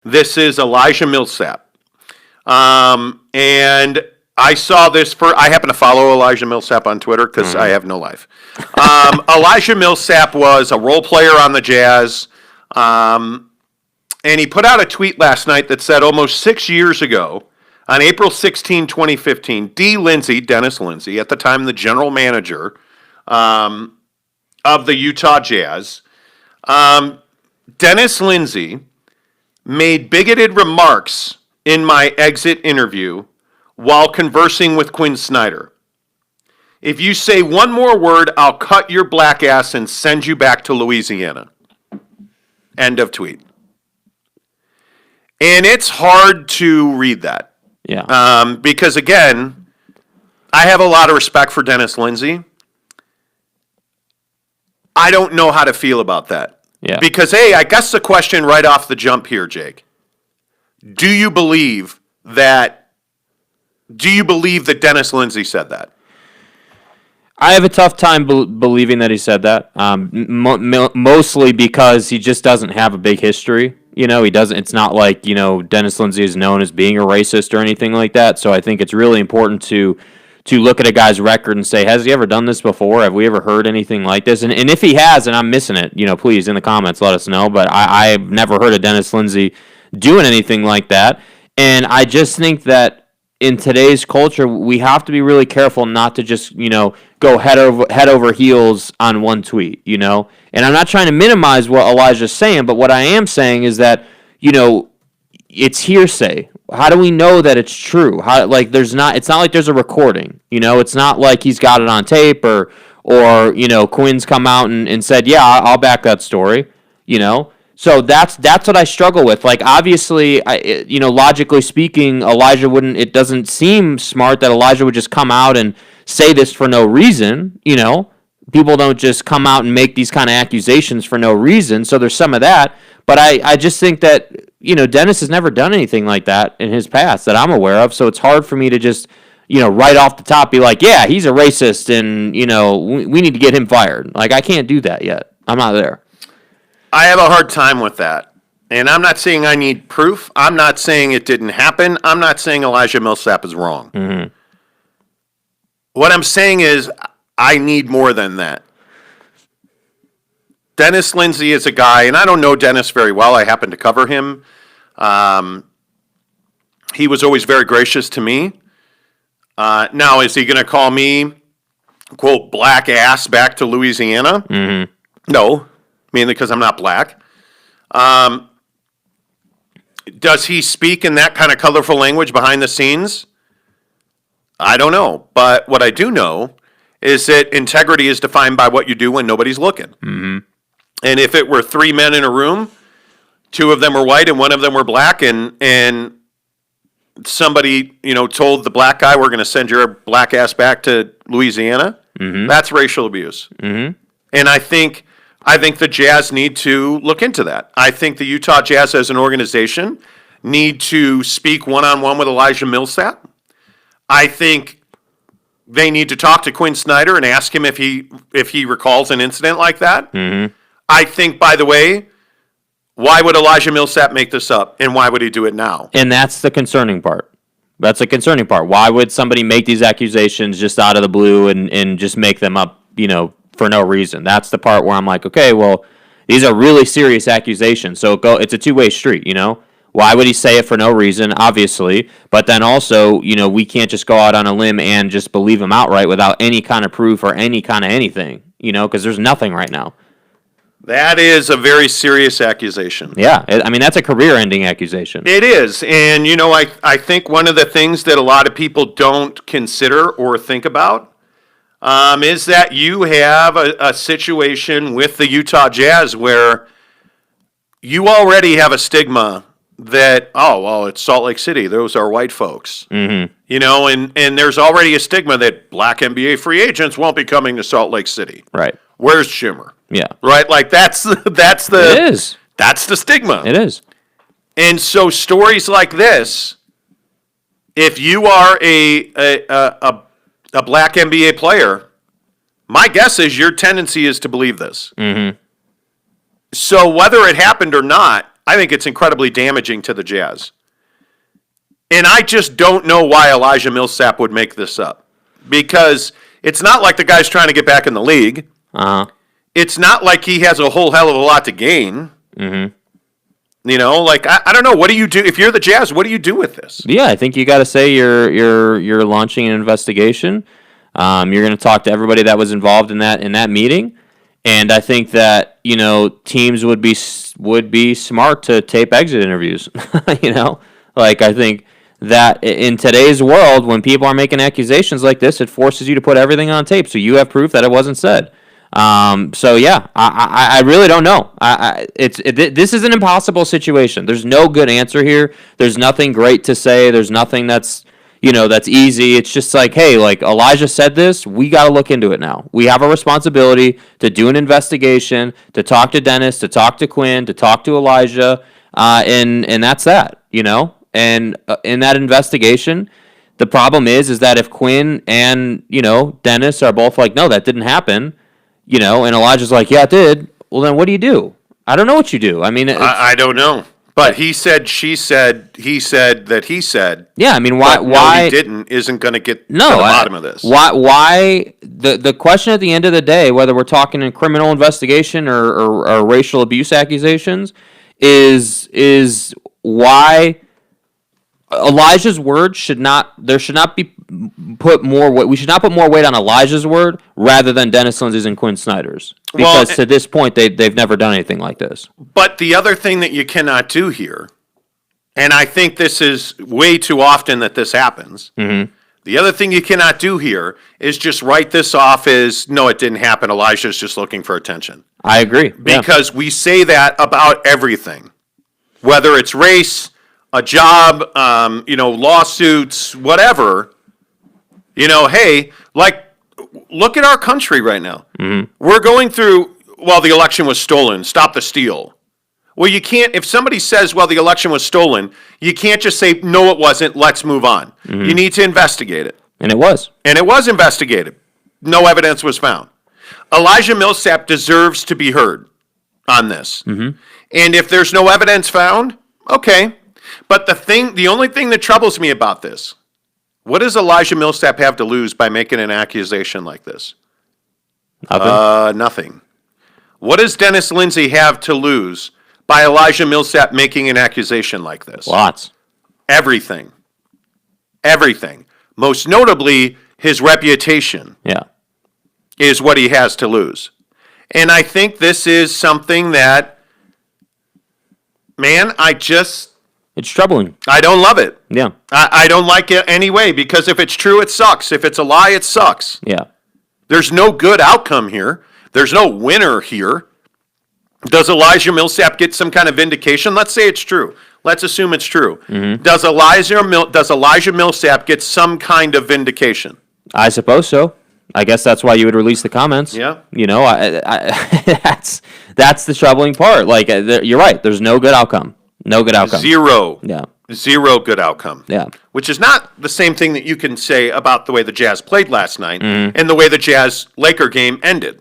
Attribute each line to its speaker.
Speaker 1: This is Elijah Millsap. And I saw this I happen to follow Elijah Millsap on Twitter because I have no life. Elijah Millsap was a role player on the Jazz. And he put out a tweet last night that said almost 6 years ago, on April 16, 2015, Dennis Lindsey, at the time the general manager of the Utah Jazz, Dennis Lindsey made bigoted remarks in my exit interview while conversing with Quin Snyder. If you say one more word, I'll cut your black ass and send you back to Louisiana. End of tweet. And it's hard to read that.
Speaker 2: Yeah.
Speaker 1: Because, again, I have a lot of respect for Dennis Lindsey. I don't know how to feel about that.
Speaker 2: Yeah.
Speaker 1: Because, I guess the question right off the jump here, Jake, do you believe that Dennis Lindsey said that?
Speaker 2: I have a tough time believing that he said that, mostly because he just doesn't have a big history. He doesn't. It's not like, Dennis Lindsey is known as being a racist or anything like that. So I think it's really important to look at a guy's record and say, has he ever done this before? Have we ever heard anything like this? And if he has, and I'm missing it, please in the comments let us know. But I've never heard of Dennis Lindsey doing anything like that. And I just think that in today's culture, we have to be really careful not to just, go head over heels on one tweet, And I'm not trying to minimize what Elijah's saying, but what I am saying is that, it's hearsay. How do we know that it's true? It's not like there's a recording, It's not like he's got it on tape or Quin's come out and said, yeah, I'll back that story, So that's what I struggle with. Like, obviously, logically speaking, it doesn't seem smart that Elijah would just come out and say this for no reason, People don't just come out and make these kind of accusations for no reason, so there's some of that. But I just think that, Dennis has never done anything like that in his past that I'm aware of, so it's hard for me to just, right off the top be like, yeah, he's a racist and, we need to get him fired. Like, I can't do that yet. I'm not there.
Speaker 1: I have a hard time with that. And I'm not saying I need proof. I'm not saying it didn't happen. I'm not saying Elijah Millsap is wrong.
Speaker 2: Mm-hmm.
Speaker 1: What I'm saying is I need more than that. Dennis Lindsey is a guy, and I don't know Dennis very well. I happen to cover him. He was always very gracious to me. Now, is he going to call me, quote, black ass back to Louisiana?
Speaker 2: Mm-hmm.
Speaker 1: No. Mainly because I'm not black. Does he speak in that kind of colorful language behind the scenes? I don't know. But what I do know is that integrity is defined by what you do when nobody's looking.
Speaker 2: Mm-hmm.
Speaker 1: And if it were three men in a room, two of them were white and one of them were black, and somebody, told the black guy, we're going to send your black ass back to Louisiana,
Speaker 2: mm-hmm.
Speaker 1: that's racial abuse.
Speaker 2: Mm-hmm.
Speaker 1: And I think the Jazz need to look into that. I think the Utah Jazz as an organization need to speak one-on-one with Elijah Millsap. I think they need to talk to Quin Snyder and ask him if he recalls an incident like that.
Speaker 2: Mm-hmm.
Speaker 1: I think, by the way, why would Elijah Millsap make this up, and why would he do it now?
Speaker 2: And that's the concerning part. That's the concerning part. Why would somebody make these accusations just out of the blue and just make them up, for no reason? That's the part where I'm like, okay, well, these are really serious accusations. So it's a two-way street, Why would he say it for no reason? Obviously. But then also, we can't just go out on a limb and just believe him outright without any kind of proof or any kind of anything, because there's nothing right now.
Speaker 1: That is a very serious accusation.
Speaker 2: Yeah, that's a career-ending accusation.
Speaker 1: It is. And, I think one of the things that a lot of people don't consider or think about is that you have a situation with the Utah Jazz where you already have a stigma that, it's Salt Lake City. Those are white folks.
Speaker 2: Mm-hmm.
Speaker 1: And there's already a stigma that black NBA free agents won't be coming to Salt Lake City.
Speaker 2: Right.
Speaker 1: Where's Shimmer?
Speaker 2: Yeah.
Speaker 1: Right? Like, that's the...
Speaker 2: It is.
Speaker 1: That's the stigma.
Speaker 2: It is.
Speaker 1: And so stories like this, if you are a black NBA player, my guess is your tendency is to believe this.
Speaker 2: Mm-hmm.
Speaker 1: So whether it happened or not, I think it's incredibly damaging to the Jazz. And I just don't know why Elijah Millsap would make this up. Because it's not like the guy's trying to get back in the league. It's not like he has a whole hell of a lot to gain. You know, like I don't know. What do you do if you're the Jazz? What do you do with this?
Speaker 2: Yeah, I think you got to say you're launching an investigation. You're going to talk to everybody that was involved in that meeting, and I think that teams would be smart to tape exit interviews. Like I think that in today's world, when people are making accusations like this, it forces you to put everything on tape, so you have proof that it wasn't said. So yeah, I really don't know. This is an impossible situation. There's no good answer here. There's nothing great to say. There's nothing that's easy. It's just like, hey, like Elijah said this, we got to look into it now. We have a responsibility to do an investigation, to talk to Dennis, to talk to Quin, to talk to Elijah, and that's that, And in that investigation, the problem is that if Quin and Dennis are both like, no, that didn't happen. And Elijah's like, yeah, it did. Well, then what do you do? I don't know what you do. I mean,
Speaker 1: I don't know. But he said, she said, he said that he said.
Speaker 2: Yeah, I mean, why?
Speaker 1: No, he didn't. Isn't going to get to the bottom of this.
Speaker 2: Why? The question at the end of the day, whether we're talking a criminal investigation or racial abuse accusations, is why Elijah's word should not be put more weight. We should not put more weight on Elijah's word rather than Dennis Lindsey's and Quin Snyder's, because to this point they've never done anything like this.
Speaker 1: But the other thing that you cannot do here, and I think this is way too often that this happens. The other thing you cannot do here is just write this off as no, it didn't happen. Elijah's just looking for attention.
Speaker 2: I agree,
Speaker 1: because we say that about everything, whether it's race, a job, lawsuits, whatever. Hey, like, look at our country right now. We're going through, well, the election was stolen, stop the steal. Well, you can't, if somebody says, well, the election was stolen, you can't just say, no, it wasn't, let's move on. You need to investigate it.
Speaker 2: And it was.
Speaker 1: And it was investigated. No evidence was found. Elijah Millsap deserves to be heard on this. And if there's no evidence found, okay. But the only thing that troubles me about this, what does Elijah Millsap have to lose by making an accusation like this? Nothing. What does Dennis Lindsey have to lose by Elijah Millsap making an accusation like this?
Speaker 2: Lots.
Speaker 1: Everything. Everything. Most notably, his reputation.
Speaker 2: Yeah.
Speaker 1: Is what he has to lose. And I think this is something that, man,
Speaker 2: it's troubling.
Speaker 1: I don't love it.
Speaker 2: Yeah.
Speaker 1: I don't like it anyway, because if it's true, it sucks. If it's a lie, it sucks.
Speaker 2: Yeah.
Speaker 1: There's no good outcome here. There's no winner here. Does Elijah Millsap get some kind of vindication? Let's say it's true. Let's assume it's true. Does Elijah Millsap get some kind of vindication?
Speaker 2: I suppose so. I guess that's why you would release the comments.
Speaker 1: Yeah.
Speaker 2: That's the troubling part. Like, you're right. There's no good outcome. No good outcome.
Speaker 1: Zero.
Speaker 2: Yeah.
Speaker 1: Zero good outcome.
Speaker 2: Yeah.
Speaker 1: Which is not the same thing that you can say about the way the Jazz played last night and the way the Jazz-Laker game ended.